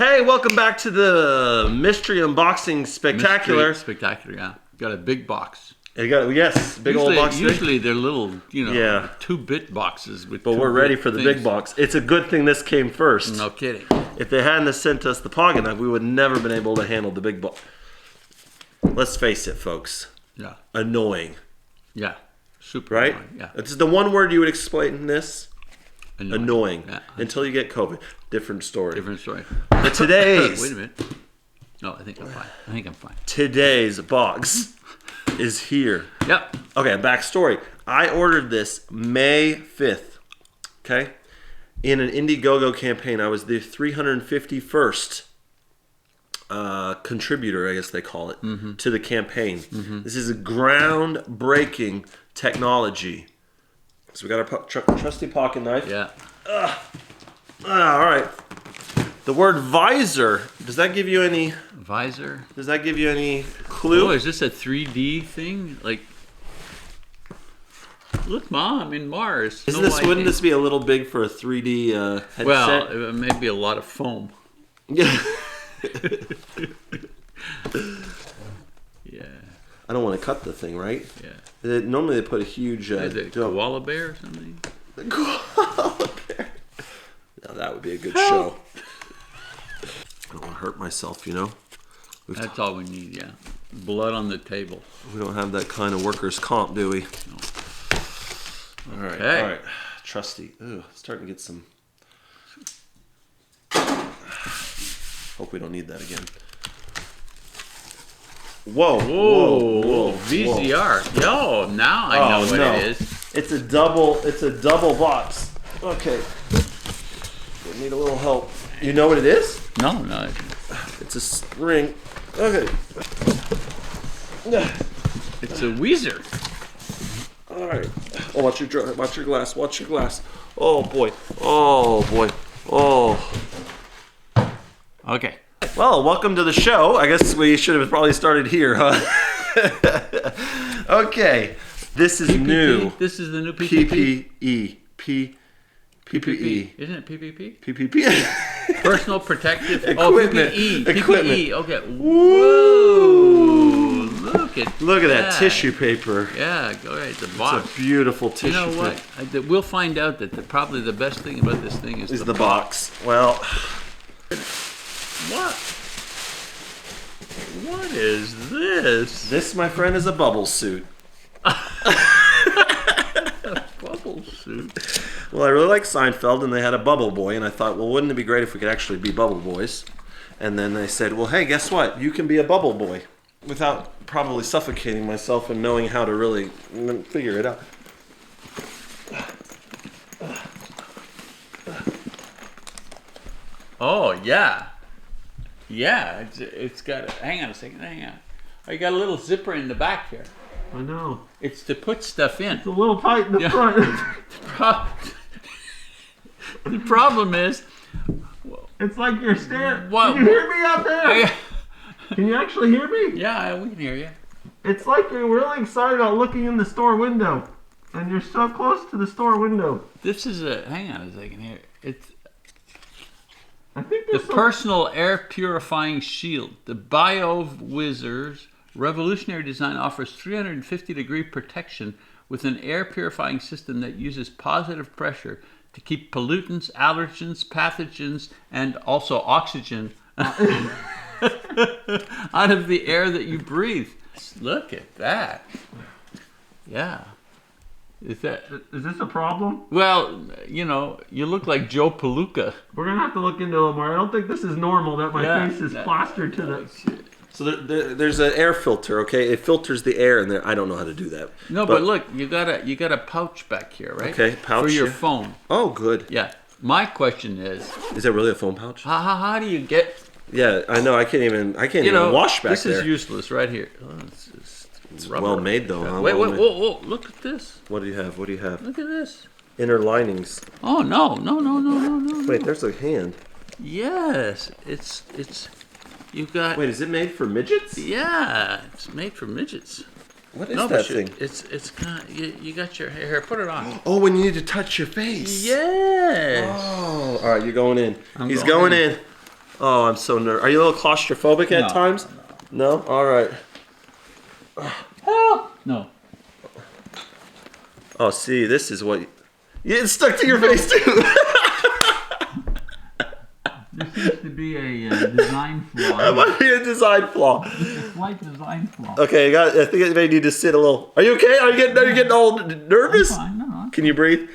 Hey, welcome back to the Mystery Unboxing Spectacular. Mystery Spectacular, yeah. Got a big box. You got yes, big old box. Usually they're little, 2-bit boxes with. But we're ready for the big box. It's a good thing this came first. No kidding. If they hadn't sent us the Pocket Knife, we would never been able to handle the big box. Let's face it, folks. Yeah. Annoying. Yeah. Super right? annoying. Yeah. It's the one word you would explain this. Annoying. Yeah. Until you get COVID. Different story. Different story. But today's... Wait a minute. No, I think I'm fine. Today's box is here. Yep. Okay, backstory. I ordered this May 5th. Okay? In an Indiegogo campaign. I was the 351st contributor, I guess they call it, to the campaign. This is a groundbreaking technology. So we got our trusty pocket knife. Yeah. All right. The word VYZR, does that give you any... VYZR? Does that give you any clue? Oh, is this a 3D thing? Like, look, Mom, I'm in Mars. Wouldn't this be a little big for a 3D headset? Well, it may be a lot of foam. Yeah. Yeah. I don't want to cut the thing, right? Yeah. Normally they put a huge... Is it koala bear or something? The koala bear. Now that would be a good show. I don't want to hurt myself, you know? That's all we need, yeah. Blood on the table. We don't have that kind of workers' comp, do we? No. All right, Okay. all right. Trusty. Ooh, starting to get some... Hope we don't need that again. Whoa, whoa, VYZR. Yo, now I know what it is. It's a double box. Okay. We need a little help. You know what it is? No. It's a spring. Okay. It's a VYZR. All right. Oh, watch your glass. Watch your glass. Oh boy. Oh boy. Oh. Okay. Well, welcome to the show. I guess we should have probably started here, huh? Okay. This is PPP. new. This is the new PPP. PPE. Isn't it PPP? PPP. Personal protective Equipment. PPE. Equipment. PPE. Okay. Woo! Look Look at that tissue paper. Yeah, go ahead. The box. It's a beautiful tissue You know what? paper. We'll find out that probably the best thing about this thing is the box. Well, what? What is this? This, my friend, is a bubble suit. Bubble suit. Well, I really like Seinfeld, and they had a bubble boy, and I thought, well, wouldn't it be great if we could actually be bubble boys? And then they said, well, hey, guess what? You can be a bubble boy without probably suffocating myself and knowing how to really figure it out. Oh, yeah. Yeah, it's got a, hang on a second, I got a little zipper in the back here. I know. It's to put stuff in. It's a little tight in the front. The problem is... It's like you're staring. What? Can you hear me out there? Can you actually hear me? Yeah, we can hear you. It's like you're really excited about looking in the store window. And you're so close to the store window. This is a... Hang on a second here. It's... I think The personal air purifying shield. The BioVYZR's revolutionary design offers 350-degree protection with an air purifying system that uses positive pressure to keep pollutants, allergens, pathogens, and also oxygen out of the air that you breathe. Look at that. Yeah. Is this a problem? Well, you look like Joe Palooka. We're going to have to look into it a little more. I don't think this is normal that my face is plastered to the... So there's an air filter, okay? It filters the air in there. I don't know how to do that. No, but look, you got a pouch back here, right? Okay, pouch for your here. phone. Oh, good. Yeah. My question is that really a phone pouch? How do you get... Yeah, I know. I can't even wash back this there. This is useless right here. Oh, it's well made, though. Huh? Wait, whoa, look at this. What do you have? What do you have? Look at this. Inner linings. Oh, no. Wait, there's a hand. Yes, it's you got... Wait, is it made for midgets? Yeah, it's made for midgets. What is that thing? It's kind of, you got your hair. Put it on. Oh, when you need to touch your face. Yes. Oh, all right, you're going in. He's going in. Oh, I'm so nervous. Are you a little claustrophobic at times? No? All right. Help! No. Oh, see, this is what... It's stuck to your face, too. There seems to be a design flaw. That might be a design flaw. A slight design flaw. Okay, I think I may need to sit a little... Are you okay? Are you getting all nervous? I'm fine. No. Can you breathe?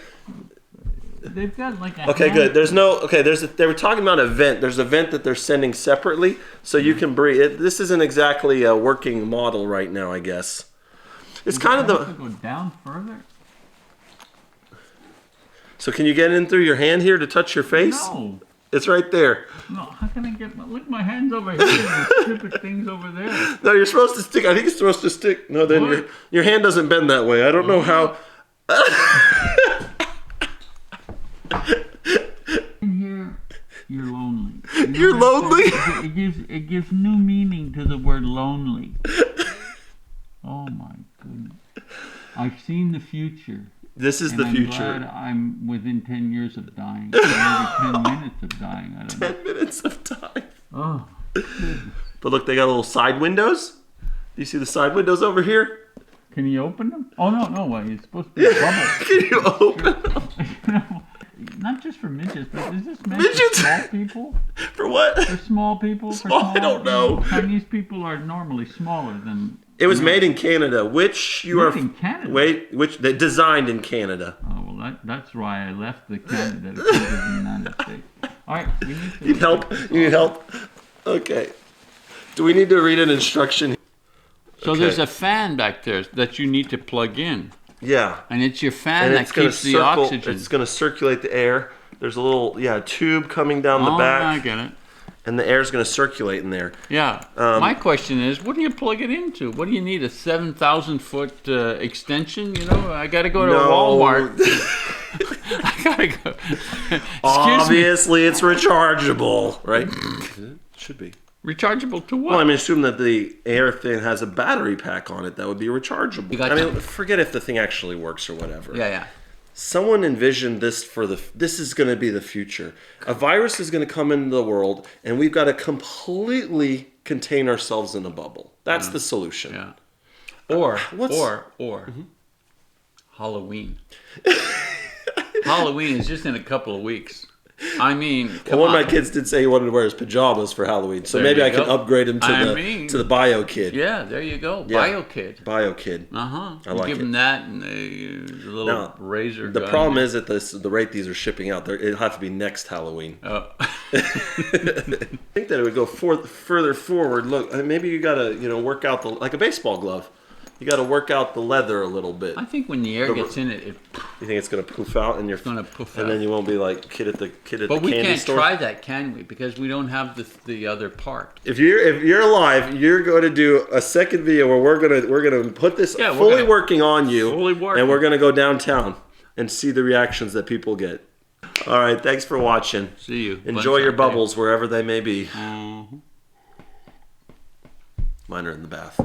They've got like a Okay, good. There's no... Okay, they were talking about a vent. There's a vent that they're sending separately, so you can breathe. This isn't exactly a working model right now, I guess. It's kind of the... Go down further? So can you get in through your hand here to touch your face? No. It's right there. No, how can I get look at my hands over here and stupid things over there. No, you're supposed to stick. I think it's supposed to stick. No, then your hand doesn't bend that way. I don't know how. In here, you're lonely. You're lonely? It gives new meaning to the word lonely. Oh my goodness. I've seen the future. This is the future. I'm glad I'm within 10 years of dying. Maybe 10 minutes of dying. I don't know. 10 minutes of time. Oh. But look, they got little side windows. Do you see the side windows over here? Can you open them? Oh, no way. It's supposed to be a bubble. Can you open them? Not just for midgets, but is this meant Midgets? for small people? For what? For small people? Small? I don't know. Chinese people are normally smaller than... It was made in Canada, which you Made are... in Canada? Wait, which... They designed in Canada. Oh, well, that's why I left the Canada to come to the United States. All right, we need to... You need help? You need help? Okay. Do we need to read an instruction? So there's a fan back there that you need to plug in. Yeah. And it's your fan And that keeps the oxygen. It's going to circulate the air. There's a little, tube coming down the back. I get it. And the air is going to circulate in there. Yeah. My question is, what do you plug it into? What do you need, a 7,000-foot extension? You know, I got to go to Walmart. I got to go. Obviously, it's rechargeable, right? It should be. Rechargeable to what? Well, I mean, assume that the air thing has a battery pack on it. That would be rechargeable. I mean, forget if the thing actually works or whatever. Yeah. Someone envisioned this this is going to be the future. A virus is going to come into the world, and we've got to completely contain ourselves in a bubble. That's the solution. Yeah. Or Halloween. Halloween is just in a couple of weeks. I mean, one of my kids did say he wanted to wear his pajamas for Halloween, so maybe I can upgrade him to the Bio Kid. Yeah, there you go, yeah. Bio Kid. Bio Kid. I like give him that and the little razor. The problem is at the rate these are shipping out, it'll have to be next Halloween. Oh. I think that it would go further forward. Look, maybe you gotta work out like a baseball glove. You got to work out the leather a little bit. I think when the air gets in it, you think it's going to poof out, and then you won't be like kid at the candy store. But we can't try that, can we? Because we don't have the other part. If you're alive, you're going to do a second video where we're gonna put this fully working on you, and we're going to go downtown and see the reactions that people get. All right, thanks for watching. See you. Enjoy your bubbles wherever they may be. Mine are in the bath.